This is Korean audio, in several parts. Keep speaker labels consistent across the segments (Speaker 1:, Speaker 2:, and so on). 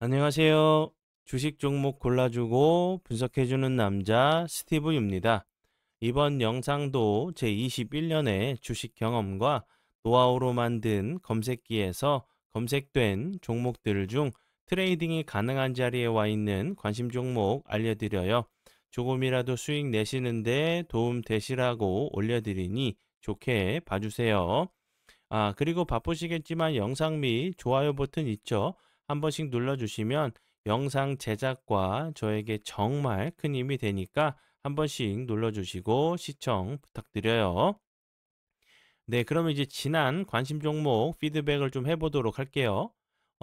Speaker 1: 안녕하세요. 주식 종목 골라주고 분석해주는 남자 스티브입니다. 이번 영상도 제21년의 주식 경험과 노하우로 만든 검색기에서 검색된 종목들 중 트레이딩이 가능한 자리에 와 있는 관심 종목 알려드려요. 조금이라도 수익 내시는데 도움 되시라고 올려드리니 좋게 봐주세요. 그리고 바쁘시겠지만 영상 및 좋아요 버튼 있죠? 한 번씩 눌러주시면 영상 제작과 저에게 정말 큰 힘이 되니까 한 번씩 눌러주시고 시청 부탁드려요. 네, 그러면 이제 지난 관심 종목 피드백을 좀 해보도록 할게요.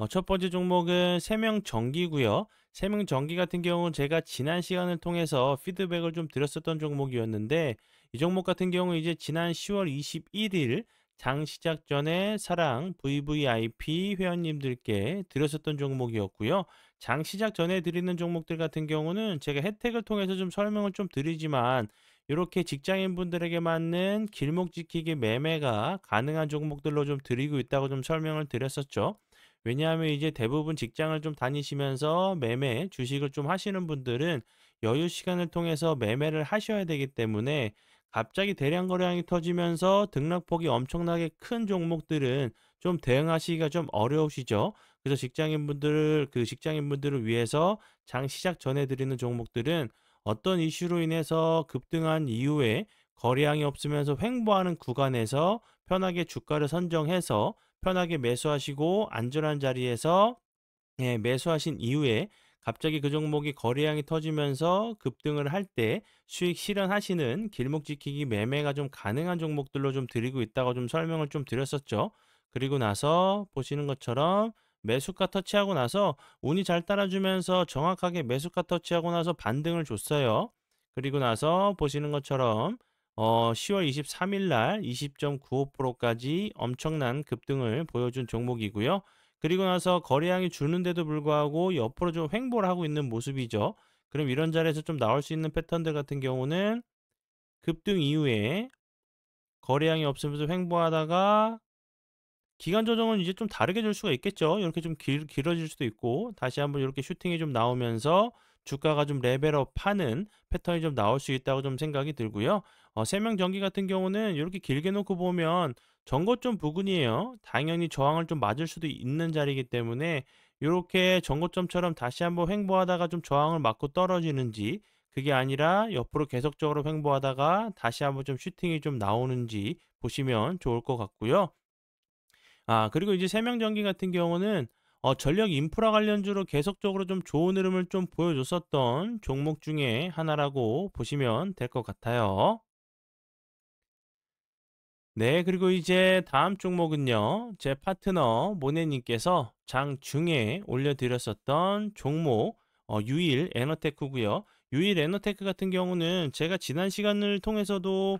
Speaker 1: 첫 번째 종목은 세명전기고요. 세명전기 같은 경우는 제가 지난 시간을 통해서 피드백을 좀 드렸었던 종목이었는데 이 종목 같은 경우 이제 지난 10월 21일 장 시작 전에 사랑 VVIP 회원님들께 드렸었던 종목이었고요. 장 시작 전에 드리는 종목들 같은 경우는 제가 혜택을 통해서 좀 설명을 좀 드리지만 이렇게 직장인분들에게 맞는 길목 지키기 매매가 가능한 종목들로 좀 드리고 있다고 좀 설명을 드렸었죠. 왜냐하면 이제 대부분 직장을 좀 다니시면서 매매, 주식을 좀 하시는 분들은 여유 시간을 통해서 매매를 하셔야 되기 때문에 갑자기 대량 거래량이 터지면서 등락폭이 엄청나게 큰 종목들은 좀 대응하시기가 좀 어려우시죠. 그래서 직장인분들을 위해서 장 시작 전에 드리는 종목들은 어떤 이슈로 인해서 급등한 이후에 거래량이 없으면서 횡보하는 구간에서 편하게 주가를 선정해서 편하게 매수하시고 안전한 자리에서 매수하신 이후에 갑자기 그 종목이 거래량이 터지면서 급등을 할 때 수익 실현하시는 길목 지키기 매매가 좀 가능한 종목들로 좀 드리고 있다고 좀 설명을 좀 드렸었죠. 그리고 나서 보시는 것처럼 매수가 터치하고 나서 운이 잘 따라주면서 정확하게 매수가 터치하고 나서 반등을 줬어요. 그리고 나서 보시는 것처럼 10월 23일 날 20.95%까지 엄청난 급등을 보여준 종목이고요. 그리고 나서 거래량이 주는데도 불구하고 옆으로 좀 횡보를 하고 있는 모습이죠. 그럼 이런 자리에서 좀 나올 수 있는 패턴들 같은 경우는 급등 이후에 거래량이 없으면서 횡보하다가 기간 조정은 이제 좀 다르게 줄 수가 있겠죠. 이렇게 좀 길어질 수도 있고 다시 한번 이렇게 슈팅이 좀 나오면서 주가가 좀 레벨업 하는 패턴이 좀 나올 수 있다고 좀 생각이 들고요. 세명전기 같은 경우는 이렇게 길게 놓고 보면 전고점 부근이에요. 당연히 저항을 좀 맞을 수도 있는 자리이기 때문에 이렇게 전고점처럼 다시 한번 횡보하다가 좀 저항을 맞고 떨어지는지 그게 아니라 옆으로 계속적으로 횡보하다가 다시 한번 좀 슈팅이 좀 나오는지 보시면 좋을 것 같고요. 그리고 이제 세명전기 같은 경우는 전력 인프라 관련주로 계속적으로 좀 좋은 흐름을 좀 보여줬었던 종목 중에 하나라고 보시면 될 것 같아요. 네, 그리고 이제 다음 종목은요. 제 파트너 모네님께서 장중에 올려드렸었던 종목 유일 에너테크고요. 유일 에너테크 같은 경우는 제가 지난 시간을 통해서도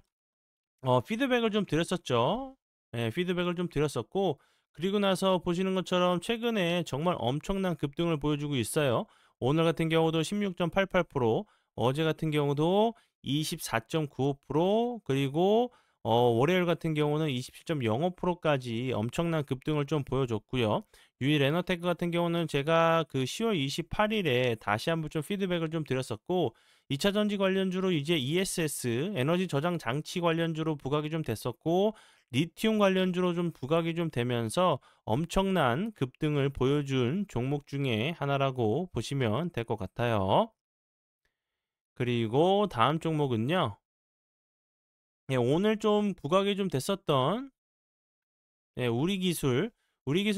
Speaker 1: 피드백을 좀 드렸었죠. 예, 피드백을 좀 드렸었고 그리고 나서 보시는 것처럼 최근에 정말 엄청난 급등을 보여주고 있어요. 오늘 같은 경우도 16.88%, 어제 같은 경우도 24.95%, 그리고 월요일 같은 경우는 27.05%까지 엄청난 급등을 좀 보여줬고요. 유일 에너테크 같은 경우는 제가 그 10월 28일에 다시 한번 좀 피드백을 좀 드렸었고 2차 전지 관련주로 이제 ESS 에너지 저장 장치 관련주로 부각이 좀 됐었고 리튬 관련주로 좀 부각이 좀 되면서 엄청난 급등을 보여준 종목 중에 하나라고 보시면 될 것 같아요. 그리고 다음 종목은요. 예, 오늘 좀 부각이 좀 됐었던 예, 우리기술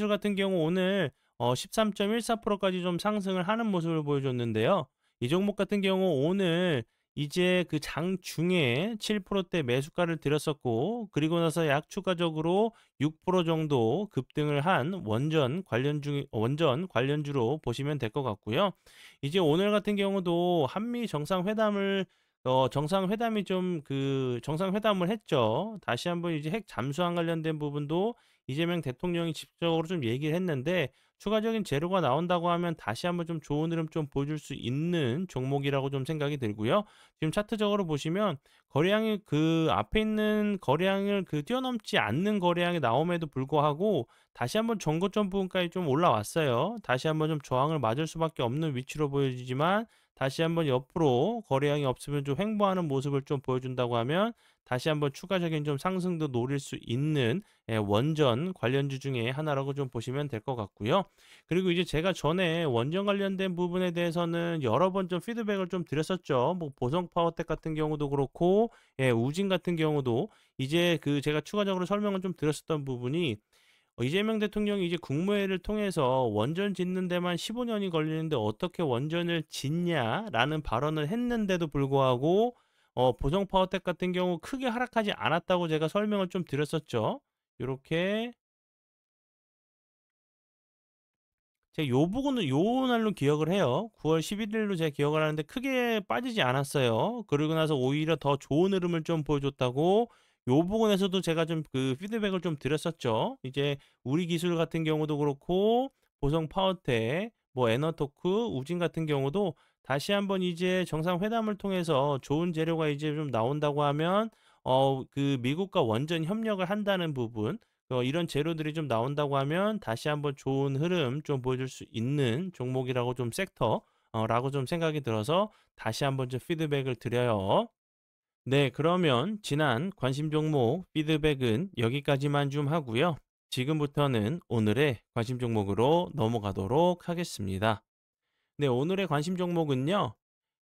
Speaker 1: 같은 경우 오늘 13.14%까지 좀 상승을 하는 모습을 보여줬는데요. 이 종목 같은 경우 오늘 이제 그 장중에 7%대 매수가를 들였었고 그리고 나서 약 추가적으로 6% 정도 급등을 한 원전 관련주로 보시면 될 것 같고요. 이제 오늘 같은 경우도 한미 정상회담이 좀 정상회담을 했죠. 다시 한번 이제 핵 잠수함 관련된 부분도 이재명 대통령이 직접적으로 좀 얘기를 했는데 추가적인 재료가 나온다고 하면 다시 한번 좀 좋은 흐름 좀 보여줄 수 있는 종목이라고 좀 생각이 들고요. 지금 차트적으로 보시면 거래량이 그 앞에 있는 거래량을 뛰어넘지 않는 거래량이 나옴에도 불구하고 다시 한번 전고점 부분까지 좀 올라왔어요. 다시 한번 좀 저항을 맞을 수밖에 없는 위치로 보여지지만 다시 한번 옆으로 거래량이 없으면 좀 횡보하는 모습을 좀 보여준다고 하면 다시 한번 추가적인 좀 상승도 노릴 수 있는 원전 관련주 중에 하나라고 좀 보시면 될 것 같고요. 그리고 이제 제가 전에 원전 관련된 부분에 대해서는 여러 번 좀 피드백을 좀 드렸었죠. 뭐 보성 파워텍 같은 경우도 그렇고 우진 같은 경우도 이제 제가 추가적으로 설명을 좀 드렸었던 부분이 이재명 대통령이 이제 국무회의를 통해서 "원전 짓는 데만 15 년이 걸리는데 어떻게 원전을 짓냐?"라는 발언을 했는데도 불구하고 보성 파워텍 같은 경우 크게 하락하지 않았다고 제가 설명을 좀 드렸었죠. 요렇게 제가 요 부분은 요 날로 기억을 해요. 9월 11 일로 제가 기억을 하는데 크게 빠지지 않았어요. 그러고 나서 오히려 더 좋은 흐름을 좀 보여줬다고 요 부분에서도 제가 좀 피드백을 좀 드렸었죠. 이제 우리 기술 같은 경우도 그렇고 보성 파워텍, 뭐 에너토크, 우진 같은 경우도 다시 한번 이제 정상회담을 통해서 좋은 재료가 이제 좀 나온다고 하면 미국과 원전 협력을 한다는 부분, 이런 재료들이 좀 나온다고 하면 다시 한번 좋은 흐름 좀 보여줄 수 있는 종목이라고 좀 라고 좀 생각이 들어서 다시 한번 좀 피드백을 드려요. 네, 그러면 지난 관심 종목 피드백은 여기까지만 좀 하고요. 지금부터는 오늘의 관심 종목으로 넘어가도록 하겠습니다. 네, 오늘의 관심 종목은요.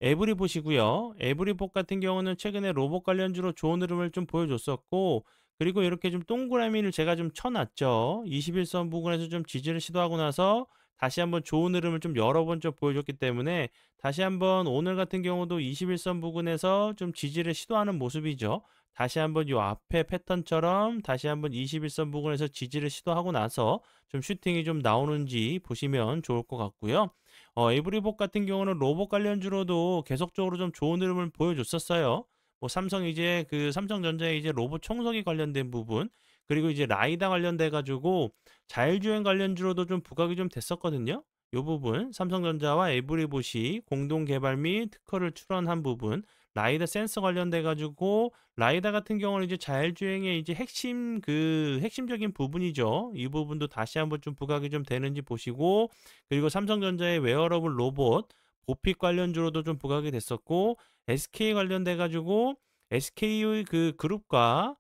Speaker 1: 에브리봇이고요. 에브리봇 같은 경우는 최근에 로봇 관련주로 좋은 흐름을 좀 보여줬었고, 그리고 이렇게 좀 동그라미를 제가 좀 쳐놨죠. 21선 부근에서 좀 지지를 시도하고 나서 다시 한번 좋은 흐름을 좀 여러 번 좀 보여줬기 때문에 다시 한번 오늘 같은 경우도 21선 부근에서 좀 지지를 시도하는 모습이죠. 다시 한번 요 앞에 패턴처럼 다시 한번 21선 부근에서 지지를 시도하고 나서 좀 슈팅이 좀 나오는지 보시면 좋을 것 같고요. 에브리봇 같은 경우는 로봇 관련주로도 계속적으로 좀 좋은 흐름을 보여줬었어요. 뭐 삼성 이제 삼성전자의 이제 로봇 청소기 관련된 부분, 그리고 이제 라이다 관련돼 가지고 자율주행 관련주로도 좀 부각이 좀 됐었거든요. 요 부분 삼성전자와 에브리봇이 공동 개발 및 특허를 출원한 부분, 라이다 센서 관련돼 가지고 라이다 같은 경우는 이제 자율주행의 이제 핵심적인 부분이죠. 이 부분도 다시 한번 좀 부각이 좀 되는지 보시고, 그리고 삼성전자의 웨어러블 로봇 보픽 관련주로도 좀 부각이 됐었고, SK 관련돼 가지고 SK의 그룹과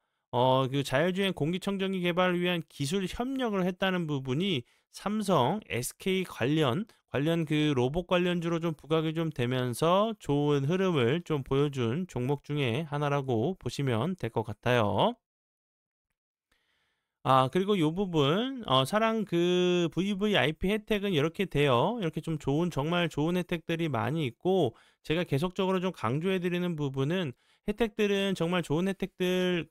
Speaker 1: 자율주행 공기청정기 개발을 위한 기술 협력을 했다는 부분이 삼성, SK 관련 로봇 관련주로 좀 부각이 좀 되면서 좋은 흐름을 좀 보여준 종목 중에 하나라고 보시면 될 것 같아요. 그리고 요 부분 사랑 VVIP 혜택은 이렇게 돼요. 이렇게 좀 정말 좋은 혜택들이 많이 있고, 제가 계속적으로 좀 강조해 드리는 부분은 혜택들은 정말 좋은 혜택들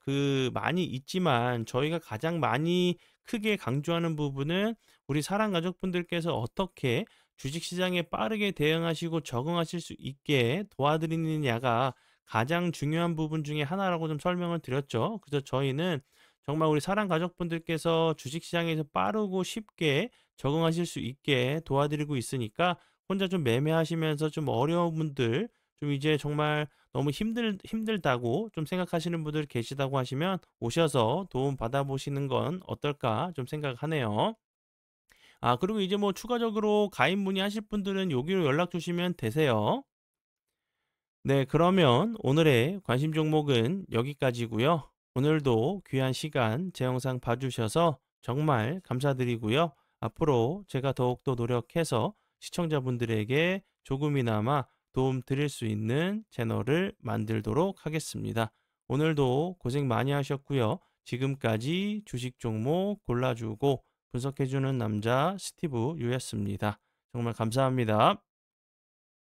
Speaker 1: 많이 있지만 저희가 가장 많이 크게 강조하는 부분은 우리 사랑 가족분들께서 어떻게 주식 시장에 빠르게 대응하시고 적응하실 수 있게 도와드리느냐가 가장 중요한 부분 중에 하나라고 좀 설명을 드렸죠. 그래서 저희는 정말 우리 사랑 가족분들께서 주식시장에서 빠르고 쉽게 적응하실 수 있게 도와드리고 있으니까, 혼자 좀 매매하시면서 좀 어려운 분들, 좀 이제 정말 너무 힘들다고 좀 생각하시는 분들 계시다고 하시면 오셔서 도움 받아보시는 건 어떨까 좀 생각하네요. 그리고 이제 뭐 추가적으로 가입 문의하실 분들은 여기로 연락 주시면 되세요. 네, 그러면 오늘의 관심 종목은 여기까지고요. 오늘도 귀한 시간 제 영상 봐주셔서 정말 감사드리고요. 앞으로 제가 더욱더 노력해서 시청자분들에게 조금이나마 도움 드릴 수 있는 채널을 만들도록 하겠습니다. 오늘도 고생 많이 하셨고요. 지금까지 주식 종목 골라주고 분석해주는 남자 스티브 유였습니다. 정말 감사합니다.